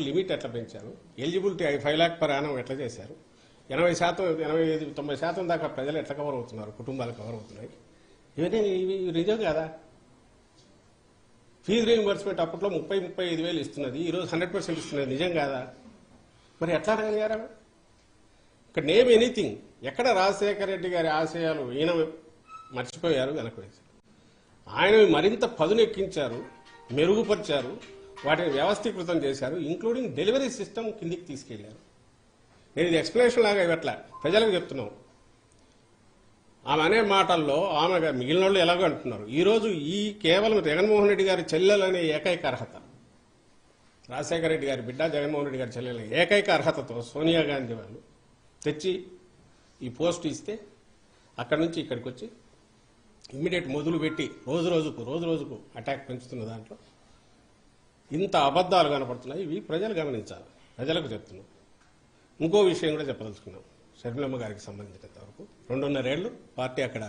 Limit ఎట్లా పెంచారు, eligibility 5 లక్ష per annum ఎట్లా చేశారు, 80%, 85, 90% దాకా ప్రజలు ఎట్లా కవర్ అవుతున్నారు, కుటుంబాలు కవర్ అవుతున్నాయి. ఇవన్నీ ఇవి నిజం కదా. ఫీజు రీయింబర్స్మెంట్ అప్పట్లో 30-35 వేలు ఇస్తున్నది, ఈరోజు 100% ఇస్తున్నది. నిజం కాదా? మరి ఎట్లా అడిగారా? ఇక్కడ నేమ్ ఎనీథింగ్. ఎక్కడ రాజశేఖర రెడ్డి గారి ఆశయాలు ఈయన మర్చిపోయారు, వెనక వేశారు. ఆయన మరింత పదునెక్కించారు, మెరుగుపరిచారు, వాటిని వ్యవస్థీకృతం చేశారు, ఇంక్లూడింగ్ డెలివరీ సిస్టమ్ కిందికి తీసుకెళ్లారు. నేను ఇది ఎక్స్ప్లెనేషన్ లాగా ఇవ్వట్లే, ప్రజలకు చెప్తున్నాం. ఆమె అనే మాటల్లో ఆమె మిగిలిన వాళ్ళు ఎలాగో అంటున్నారు. ఈరోజు ఈ కేవలం జగన్మోహన్ రెడ్డి గారి చెల్లెలనే ఏకైక అర్హత, రాజశేఖర రెడ్డి గారి బిడ్డ జగన్మోహన్ రెడ్డి గారి చెల్లెలనే ఏకైక అర్హతతో సోనియా గాంధీ వాళ్ళు తెచ్చి ఈ పోస్ట్ ఇస్తే అక్కడి నుంచి ఇక్కడికి వచ్చి ఇమ్మీడియట్ మొదలు పెట్టి రోజు రోజుకు అటాక్ పెంచుతున్న దాంట్లో ఇంత అబద్ధాలు కనపడుతున్నాయి. ఇవి ప్రజలు గమనించాలి, ప్రజలకు చెప్తున్నాం. ఇంకో విషయం కూడా చెప్పదలుచుకున్నాం. షర్మిలమ్మ గారికి సంబంధించినంత వరకు 2.5 ఏళ్లు పార్టీ అక్కడ,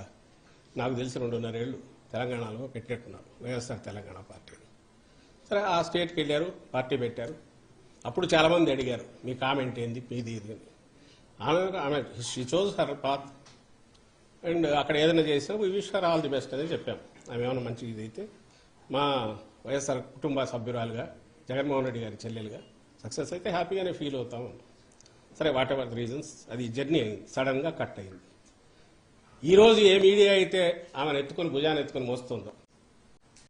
నాకు తెలిసి 2.5 ఏళ్లు తెలంగాణలో పెట్టేట్టున్నారు, వైఎస్ఆర్ తెలంగాణ పార్టీ. సరే, ఆ స్టేట్కి వెళ్ళారు, పార్టీ పెట్టారు. అప్పుడు చాలామంది అడిగారు, మీ కామెంట్ ఏంది, మీది ఇది అని. ఆమె she chose her path and అక్కడ ఏదైనా చేసినా we wish her all the best అని చెప్పాం. ఆమె ఏమైనా మంచి ఇదైతే మా వైఎస్ఆర్ కుటుంబ సభ్యురాలుగా, జగన్మోహన్ రెడ్డి గారి చెల్లెలుగా సక్సెస్ అయితే హ్యాపీగానే ఫీల్ అవుతా ఉన్నాం. సరే, వాట్ ఎవర్ ది రీజన్స్, అది జర్నీ సడన్ గా కట్ అయింది. ఈరోజు ఏ మీడియా అయితే ఆమెను ఎత్తుకొని భుజాన్ని ఎత్తుకొని మోస్తుందో,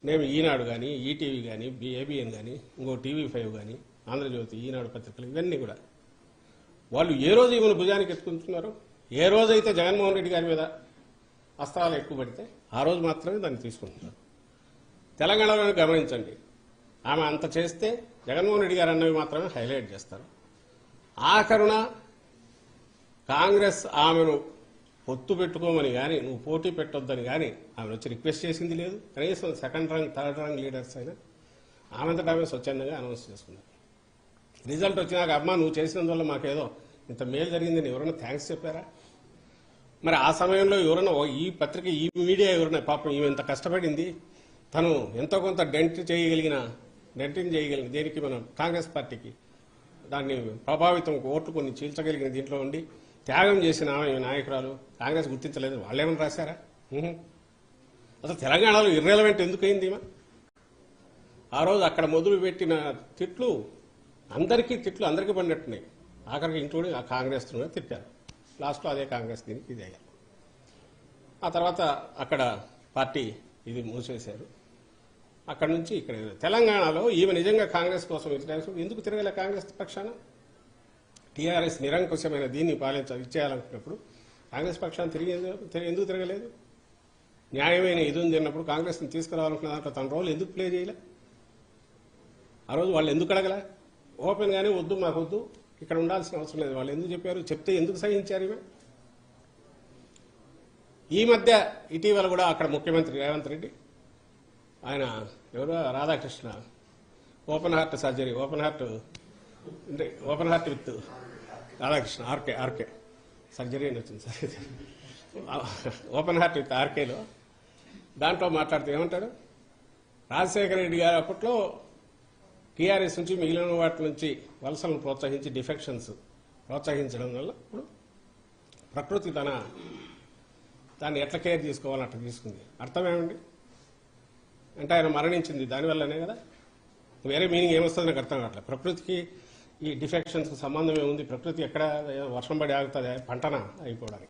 మేము ఈనాడు కానీ, ఈటీవీ కానీ, ఏబిఎన్ కానీ, ఇంకో TV5 కానీ, ఆంధ్రజ్యోతి, ఈనాడు పత్రికలు, ఇవన్నీ కూడా వాళ్ళు ఏ రోజు ఈమెను భుజానికి ఎత్తుకుంటున్నారు, ఏ రోజైతే జగన్మోహన్ రెడ్డి గారి మీద అస్త్రాలు ఎక్కువ పడితే ఆ రోజు మాత్రమే దాన్ని తీసుకుంటున్నారు. తెలంగాణలో గమనించండి, ఆమె అంత చేస్తే జగన్మోహన్ రెడ్డి గారు అన్నవి మాత్రమే హైలైట్ చేస్తారు. ఆఖరున కాంగ్రెస్ ఆమెను పొత్తు పెట్టుకోమని కానీ, నువ్వు పోటీ పెట్టొద్దని కానీ ఆమె వచ్చి రిక్వెస్ట్ చేసింది లేదు. కనీసం 2nd rank 3rd rank leaders అయినా ఆమెంతటా ఆమె స్వచ్ఛందంగా అనౌన్స్ చేసుకున్నారు. రిజల్ట్ వచ్చినాక, అమ్మా నువ్వు చేసినందువల్ల మాకేదో ఇంత మేలు జరిగిందని ఎవరైనా థ్యాంక్స్ చెప్పారా? మరి ఆ సమయంలో ఎవరైనా ఈ పత్రిక, ఈ మీడియా ఎవరైనా, పాపం ఈమె ఇంత కష్టపడింది, తను ఎంతో కొంత డెంటింగ్ చేయగలిగిన దేనికి మనం కాంగ్రెస్ పార్టీకి దాన్ని ప్రభావితం ఓట్లు కొన్ని చీల్చగలిగిన దీంట్లో ఉండి త్యాగం చేసిన ఆమె నాయకురాలు కాంగ్రెస్ గుర్తించలేదు. వాళ్ళేమని రాశారా? అసలు తెలంగాణలో ఇర్రెలవెంట్ ఎందుకైంది? ఆ రోజు అక్కడ మొదలు పెట్టిన తిట్లు అందరికీ పడినట్టున్నాయి. ఆఖరికి ఇంక్లూడింగ్ ఆ కాంగ్రెస్ కూడా తిట్టారు. లాస్ట్లో అదే కాంగ్రెస్ దీనికి ఇది అయ్యారు. ఆ తర్వాత అక్కడ పార్టీ ఇది మూసేశారు. అక్కడ నుంచి ఇక్కడ తెలంగాణలో ఈమె నిజంగా కాంగ్రెస్ కోసం ఎందుకు తిరగలే? కాంగ్రెస్ పక్షాన టీఆర్ఎస్ నిరంకుశమైన దీన్ని ఇచ్చేయాలనుకున్నప్పుడు కాంగ్రెస్ పక్షాన్ని ఎందుకు తిరగలేదు? న్యాయమైన ఇది ఉంది అన్నప్పుడు కాంగ్రెస్ని తీసుకురావాలనుకున్న దాంట్లో తన రోల్ ఎందుకు ప్లే చేయలే? ఆ రోజు వాళ్ళు ఎందుకు అడగలే? ఓపెన్ గానే వద్దు, మాకు వద్దు, ఇక్కడ ఉండాల్సిన అవసరం లేదు వాళ్ళు ఎందుకు చెప్పారు? చెప్తే ఎందుకు సహించారు? ఈమె ఈ మధ్య ఇటీవల కూడా అక్కడ ముఖ్యమంత్రి రేవంత్ రెడ్డి, ఆయన ఎవరు, Radhakrishna, open heart surgery, open heart with Radhakrishna, RK surgery అని వచ్చింది సార్, ఓపెన్ హార్ట్ విత్ ఆర్కేలో దాంట్లో మాట్లాడుతూ ఏమంటాడు, రాజశేఖర రెడ్డి గారు అప్పట్లో టీఆర్ఎస్ నుంచి మిగిలిన వాటి నుంచి వలసలను ప్రోత్సహించి డిఫెక్షన్స్ ప్రోత్సహించడం వల్ల ఇప్పుడు ప్రకృతి దాన్ని ఎట్లా కేర్ తీసుకోవాలని అట్లా తీసుకుంది. అర్థమేమండి? అంటే ఆయన మరణించింది దానివల్లనే కదా. వేరే మీనింగ్ ఏమొస్తుంది నాకు అర్థం కావట్లేదు. ప్రకృతికి ఈ డిఫెక్షన్స్ సంబంధం ఏముంది? ప్రకృతి ఎక్కడ వర్షం పడి ఆగుతుంది పంటన అయిపోవడానికి?